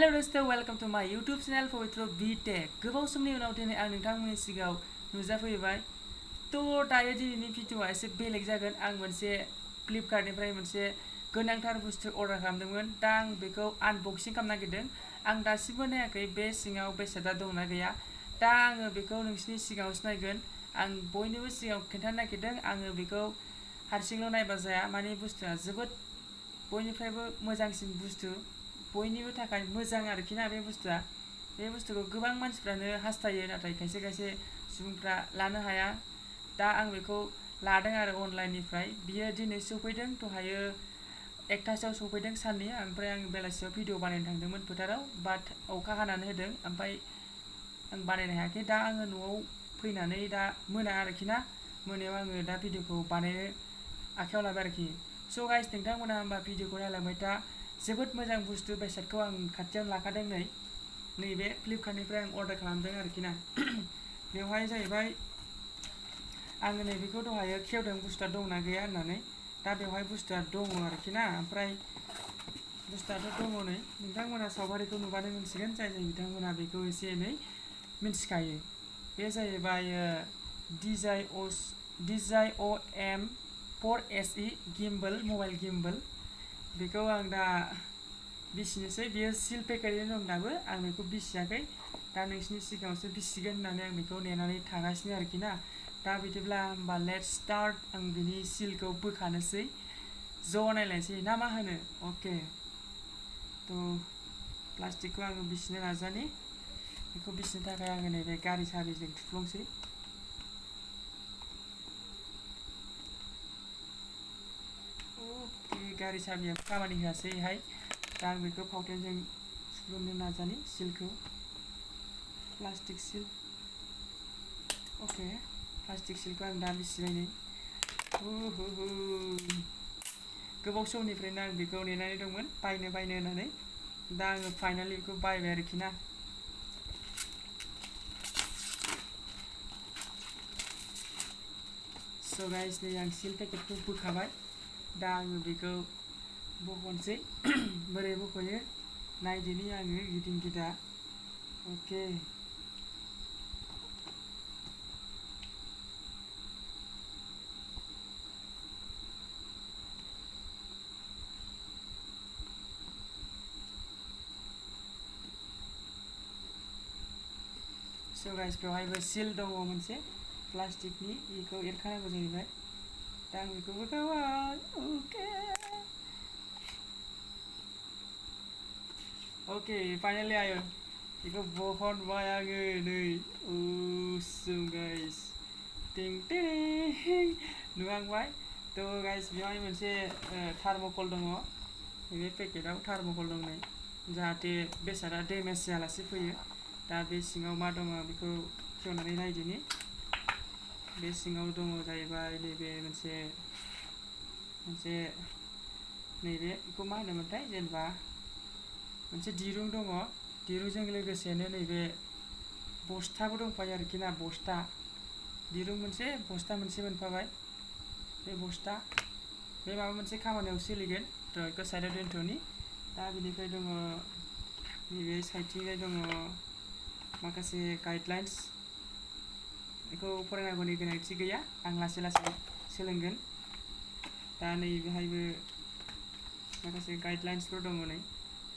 Hello Resta, welcome to my YouTube channel Pabitra BTech. गोबाव समनि उनाव दिनै आं नोंथांमोननि सिगाङाव नुजाफैबाय। थ' दायो दिनैनि भिडिअ'आ एसे बेलेग जागोन। आं मोनसे फ्लिपकार्टनिफ्राय मोनसे गोनांथार बुस्थु अर्डार खालामदोंमोन। दा आं बेखौ आनबक्सिं खालामनो नागिरदों। आं दासिमबो नायाखै बे सिङाव बेसादा दंना गैया। दा आङो बेखौ नोंसिनि सिगाङाव सिनायगोन। आं बयनिबो सिगाङाव खोन्थानो नागिरदों। आङो बेखौ हारसिंल' नायबा जाया, माने बुस्थुआ जोबोद बयनिफ्रायबो मोजांसिन बुस्थु। बयनिबो थाखाय मोजां आरोखि ना बे बुस्थुआ। बे बुस्थुखौ गोबां मानसिफ्रानो हास्थायो, नाथाय खायसे खायसे सुबुंफ्रा लानो हाया। दा आं बेखौ लादों आरो अनलाइननिफ्राय। बियो दिनै सफैदों, दहायो 1टासोआव सफैदों साननि। ओमफ्राय आं बेलासियाव भिडिअ बानायनो थांदोंमोन फोथाराव, बाट अखा हानानै होदों। ओमफ्राय आं बानायनो हायाखै। दा आङो न'आव फैनानै दा मोना आरोखि ना, मोनायाव आङो दा भिडिअखौ बानायनो आखायाव लाबाय आरोखि। स' गाइस, नोंथांमोना होमबा भिडिअखौ नायलांबाय था। जोबोद मोजां बुस्थु, बेसादखौ आं खाथियावनो लाखादों। नैबे फ्लिपकार्टनिफ्राय आं अर्डार खालामदों आरोखि ना। बेवहाय जाहैबाय आङो नैबेखौ दहायो खेवदों बुस्थुआ दंना गैया होननानै। दा बेवहाय बुस्थुआ दङ आरोखि ना। ओमफ्राय बुस्थुआथ' दङ नै, नोंथांमोना सावगारिखौ नुबानो मिन्थिगोन, जाय बिथांमोना बेखौ एसे एनै मिन्थिखायो। बे जाहैबाय DJI M4SE gimbal, mobile gimbal. बेखौ आं दा बिसिनोसै। बियो सिल पेकेटैनो दं दाबो। आं बेखौ बिसियाखै। दा नोंसिनि सिगाङावसो बिसिगोन होननानै आं बेखौ नेनानै थागासिनो आरोखि ना। दा बिदिब्ला होमबा लेट्स स्टार्ट। आं बिनि सिलखौ बोखानोसै, ज' नायलायनोसै ना मा होनो? अके। थ' प्लास्टिकखौ आङो बिसिनो नाजानि। बेखौ बिसिनो थाखाय आङो नैबे गारि साबिजों थुफ्लंसै। अके, गारि साबिया खामानि होआसैहाय। दा आं बेखौ फावटेनजों थुफ्लंनो नाजानि सिलखौ। प्लास्टिक सिल। अके, प्लास्टिक सिलखौ आं दा बिसिबाय नै। गोबाव समनिफ्रायनो आं बेखौ नेनानै दंमोन, बायनो होननानै। दा आङो फाइनालि बेखौ बायबाय आरोखि ना। स' गाइस, नै आं सिल पेकेटखौ बोखाबाय। दा आङो बेखौ बख'नोसै। बोरै बख'यो नायदिनि आङो गिदिं गिदा। अके। स' गाइस, बेवहायबो सिल दङ मोनसे प्लास्टिकनि, बेखौ एरखानांगौ जाहैबाय। दा आं बेखौ बोखाबाय। अके, फाइनालि आयो। बेखौ बहनबाय आङो नै। उसुम गाइस, टिं टिं नुहांबाय। थ' गाइस, बेवहाय मोनसे थार्मकल दङ। बे पेकेटाव थार्मकल दं नै, जाहाथे बेसादा डेमेज जायालासे फैयो। दा बे सिङाव मा दङ बेखौ खेवनानै नायदिनि। बे सिङाव दङ जाहैबाय नैबे मोनसे नैबे बेखौ मा होनोमोनथाय, जेनेबा मोनसे दिरुं दङ। दिरुंजों लोगोसेनो नैबे बस्थाबो दंफायो आरोखि ना। बस्था, दिरुं मोनसे, बस्था मोनसे मोनफाबाय। बे बस्था बे माबा मोनसे खामानियाव सोलिगोन। थ' बेखौ साइडआव दोनथ'नि। दा बिनिफ्राय दङ नैबे साइडथिंजाय दङ माखासे गाइडलाइन्स। बेखौ फरायनांगौनि गोनांथि गैया, आं लासै लासै सोलोंगोन। दा नै बेहायबो माखासे गाइडलाइन्सफोर दङ नै,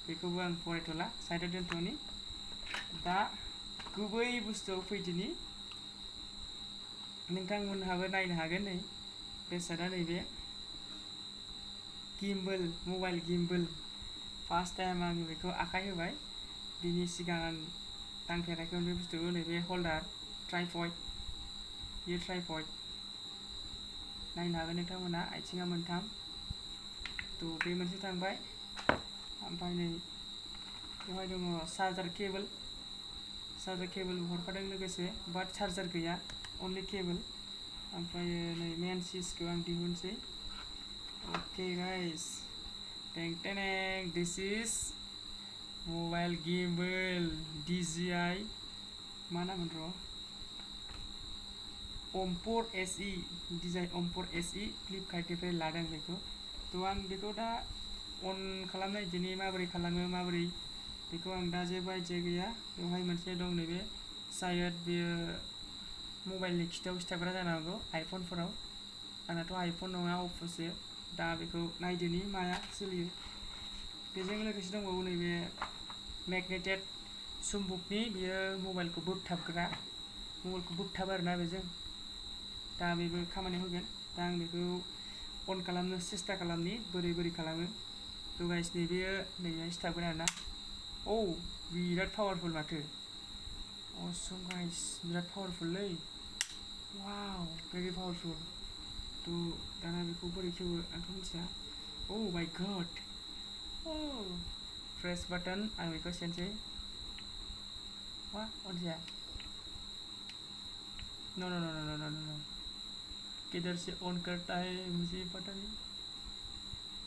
बेखौबो आं फरायथ'ला, साइडआव दोनथ'नि। दा गुबै बुस्थुआव फैदिनि। नोंथांमोनहाबो नायनो हागोन नै बेसादा नैबे gimbal, mobile gimbal. First time आं बेखौ आखाइ होबाय। बिनि सिगां आं दांफेराखैमोन बे बुस्थुखौ। नैबे हल्डार, ट्राइपड, बेयो ट्राइपड। नायनो हागोन नोंथांमोना, आथिङा मोनथाम। थ' बे मोनसे थांबाय। ओमफ्राय नै बेवहाय दङ चार्जार केबोल हरफादों लोगोसे, बाट चार्जार गैया, अनलि केबोल। ओमफ्राय नै मेन सुइचखौ आं दिहुनसै। अके गाइस, टें टें, दिस इज मबाइल गिम्बल DJI मा नामोन र', M4SE, DJI M4SE फ्लिपकार्टनिफ्राय लादों बेखौ। थ' आं बेखौ दा अन खालामनाय दिनै माबोरै खालामो, माबोरै बेखौ आं दा जेबो आइडिया गैया बेवहाय मोनसे दं नैबे शायद बेयो मबाइलनि खिथायाव सिथाबग्रा जानो हागौ आइफनफोराव आंनाथ' आइफन नङा अप्प'सो दा बेखौ नायदोनि माया सोलियो बेजों लोगोसे दंबावो नैबे मेगनेटेड सुम्बुकनि बियो मबाइलखौ बोगथाबग्रा मबाइलखौ बोगथाबो आरोना बेजों दा बेबो खामानि होगोन दा आं बेखौ अन खालामनो सेस्था खालामनि बोरै खालामो थ' गाइस नैबेयो नैबे सिथाबगोन आरोना औ बिराद पावारफुल माथो असम गाइस बिराद पावारफुललै वाव भेरि पावारफुल थ' दाना बेखौ बोरै खेवो आंथ' मिथिया औ माय गड औ प्रेस बाटन आं बेखौ सेनसै वा अन जाया नो नो नो नो नो नो किधर से ऑन करता है मुझे पता नहीं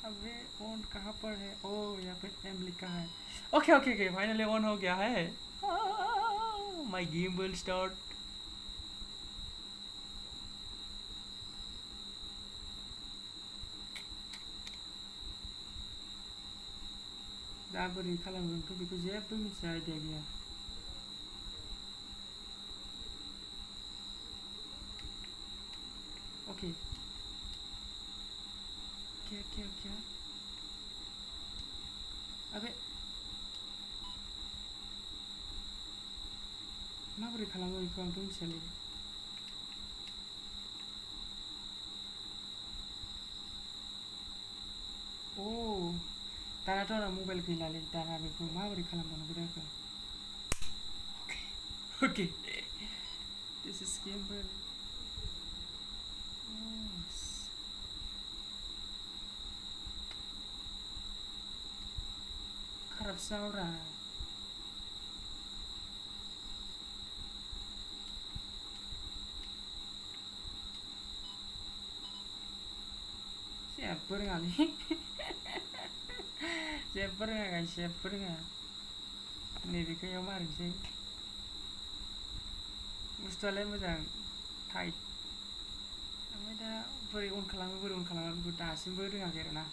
अबे ऑन कहाँ पर है ओ यहाँ पे एम लिखा है okay okay okay finally on हो गया है माय गिम्बल स्टार्ट दा बोरै खालामगोनथ' बेखौ जेबो मिथिया आइडिया गैया ओके क्या क्या क्या अबे माबोरै खालामो बेखौ आंथ' मिथियालै अ दानाथ' आंना मबाइल गैलालै दाना बेखौ माबोरै खालामबावनांगौ जाखो ओके ओके दिस इज गिम्बल खाराबसो नामाब्रा जेबो रोङालै जेबो रोङा गाइस जेबो रोङा नैबेखौ इयाव मारिनोसै बुस्थुआलाय मोजां टाइट ओमफ्राय दा बोरै अन खालामो बेखौ दासिमबो रोङाखै आरोना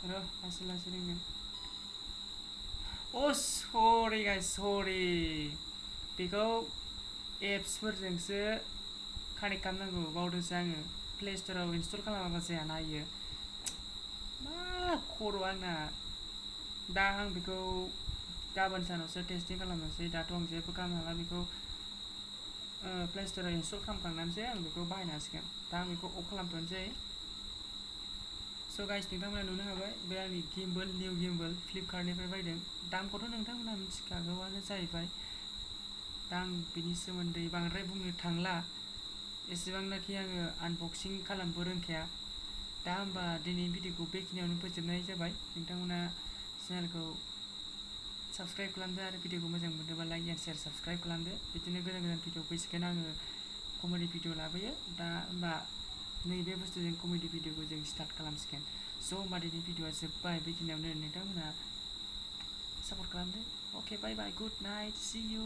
र' लासै लासै रोंगोन अ सरि गाइस सरि बेखौ एप्सफोरजोंसो कानेक्ट खालामनांगौ बावदोंसो आङो प्ले स्ट'राव इनस्टल खालामाबा जायाना इयो मा खर' आंना दा आं बेखौ गाबोन सानावसो टेस्टिं खालामनोसै दाथ' आं जेबो खालामनो हाला बेखौ प्ले स्ट'राव इनस्टल खालामखांनानैसो आं बेखौ बाहायनो हासिगोन दा आं बेखौ अफ खालामथ'नोसै स' गाइस नोंथांमोना नुनो हाबाय बे आंनि गिम्बल निउ गिम्बल फ्लिपकार्टनिफ्राय बायदों दामखौथ' नोंथांमोना मिथिखागौआनो जाहैबाय दा आं बिनि सोमोन्दै बांद्राय बुंनो थांला एसेबांनाखि आङो आनबक्सिं खालामबो रोंखाया दा होमबा दिनैनि भिडिअखौ बेखिनियावनो फोजोबनाय जाबाय नोंथांमोना चेनेलखौ साबस्क्राइब खालामदो आरो भिडिअखौ मोजां मोनोबा लाइक एन्ड शेयार साबस्क्राइब खालामदो बिदिनो गोदान गोदान भिडिअ फैसिगोन आङो कमेडि भिडिअ लाबोयो दा होमबा नैबे बुस्थुजों कमेडि भिडिअखौ जों स्टार्ट खालामसिगोन स' होमबा दिनै भिडिअआ जोब्बाय बेखिनियावनो नोंथांमोना सापर्ट खालामदो अके बाय बाय गुड नाइट सी यू